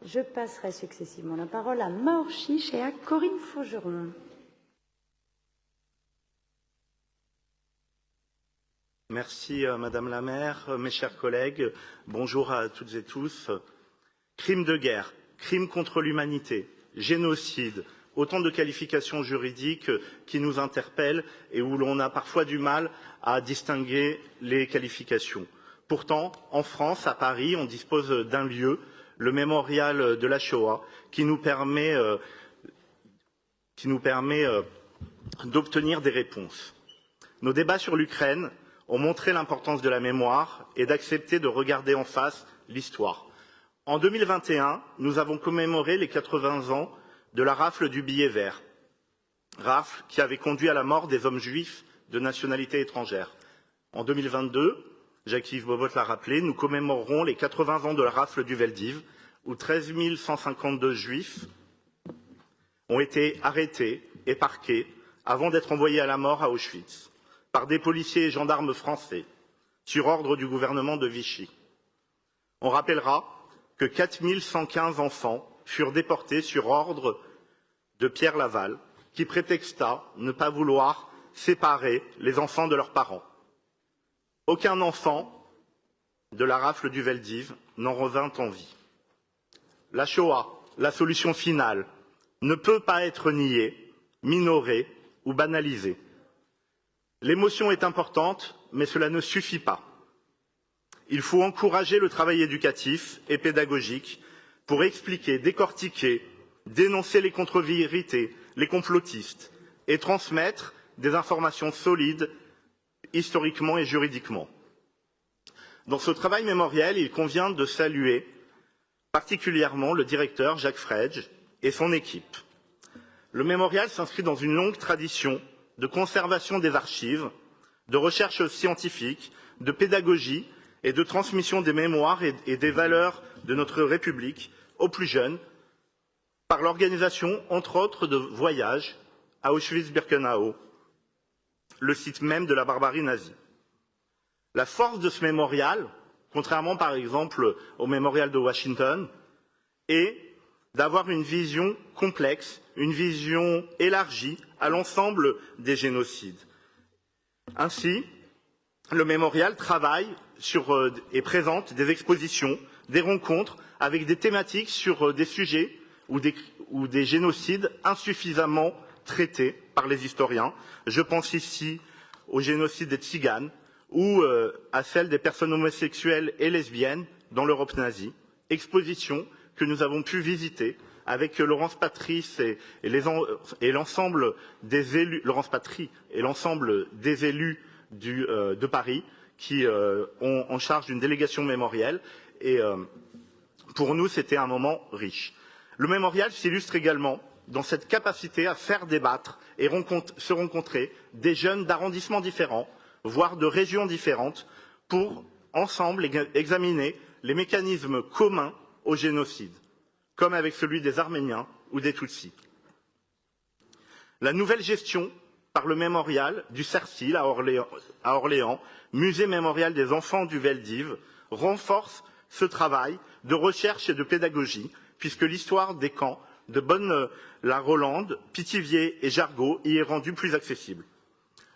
Je passerai successivement la parole à Maur Chiche et à Corinne Faugeron. Merci Madame la maire, mes chers collègues, bonjour à toutes et tous. Crimes de guerre, crimes contre l'humanité, génocide, autant de qualifications juridiques qui nous interpellent et où l'on a parfois du mal à distinguer les qualifications. Pourtant, en France, à Paris, on dispose d'un lieu, le mémorial de la Shoah, qui nous permet d'obtenir des réponses. Nos débats sur l'Ukraine ont montré l'importance de la mémoire et d'accepter de regarder en face l'histoire. En 2021, nous avons commémoré les 80 ans de la rafle du billet vert, rafle qui avait conduit à la mort des hommes juifs de nationalité étrangère. En 2022, Jacques-Yves Bobot l'a rappelé, nous commémorerons les 80 ans de la rafle du Veldiv, où 13 152 juifs ont été arrêtés et parqués avant d'être envoyés à la mort à Auschwitz par des policiers et gendarmes français, sur ordre du gouvernement de Vichy. On rappellera que 4 115 enfants furent déportés sur ordre de Pierre Laval, qui prétexta ne pas vouloir séparer les enfants de leurs parents. Aucun enfant de la rafle du Veldiv n'en revint en vie. La Shoah, la solution finale, ne peut pas être niée, minorée ou banalisée. L'émotion est importante, mais cela ne suffit pas. Il faut encourager le travail éducatif et pédagogique pour expliquer, décortiquer, dénoncer les contre-vérités, les complotistes et transmettre des informations solides historiquement et juridiquement. Dans ce travail mémoriel, il convient de saluer particulièrement le directeur Jacques Fredge et son équipe. Le mémorial s'inscrit dans une longue tradition de conservation des archives, de recherche scientifique, de pédagogie et de transmission des mémoires et des valeurs de notre République aux plus jeunes, par l'organisation, entre autres, de voyages à Auschwitz-Birkenau, le site même de la barbarie nazie. La force de ce mémorial, contrairement par exemple au mémorial de Washington, est d'avoir une vision complexe, une vision élargie à l'ensemble des génocides. Ainsi, le mémorial travaille et présente des expositions, des rencontres avec des thématiques sur des sujets ou des génocides insuffisamment traités par les historiens. Je pense ici au génocide des Tziganes ou à celle des personnes homosexuelles et lesbiennes dans l'Europe nazie. Exposition que nous avons pu visiter avec Laurence Patrice et l'ensemble des élus, Laurence Patry et l'ensemble des élus de Paris qui ont en charge d'une délégation mémorielle. Et pour nous, c'était un moment riche. Le mémorial s'illustre également dans cette capacité à faire débattre et se rencontrer des jeunes d'arrondissements différents, voire de régions différentes, pour ensemble examiner les mécanismes communs au génocide, comme avec celui des Arméniens ou des Tutsis. La nouvelle gestion par le mémorial du CERCIL à Orléans, musée mémorial des enfants du Veldiv, renforce ce travail de recherche et de pédagogie, puisque l'histoire des camps de Bonne-la-Rolande, Pithiviers et Jargeau y est rendue plus accessible.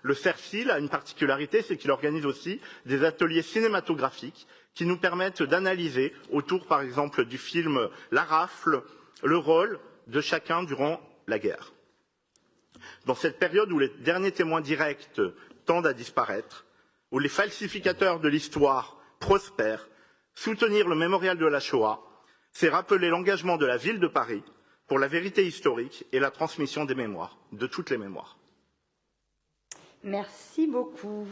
Le CERCIL a une particularité, c'est qu'il organise aussi des ateliers cinématographiques qui nous permettent d'analyser, autour par exemple du film La Rafle, le rôle de chacun durant la guerre. Dans cette période où les derniers témoins directs tendent à disparaître, où les falsificateurs de l'histoire prospèrent, soutenir le mémorial de la Shoah, c'est rappeler l'engagement de la ville de Paris pour la vérité historique et la transmission des mémoires, de toutes les mémoires. Merci beaucoup.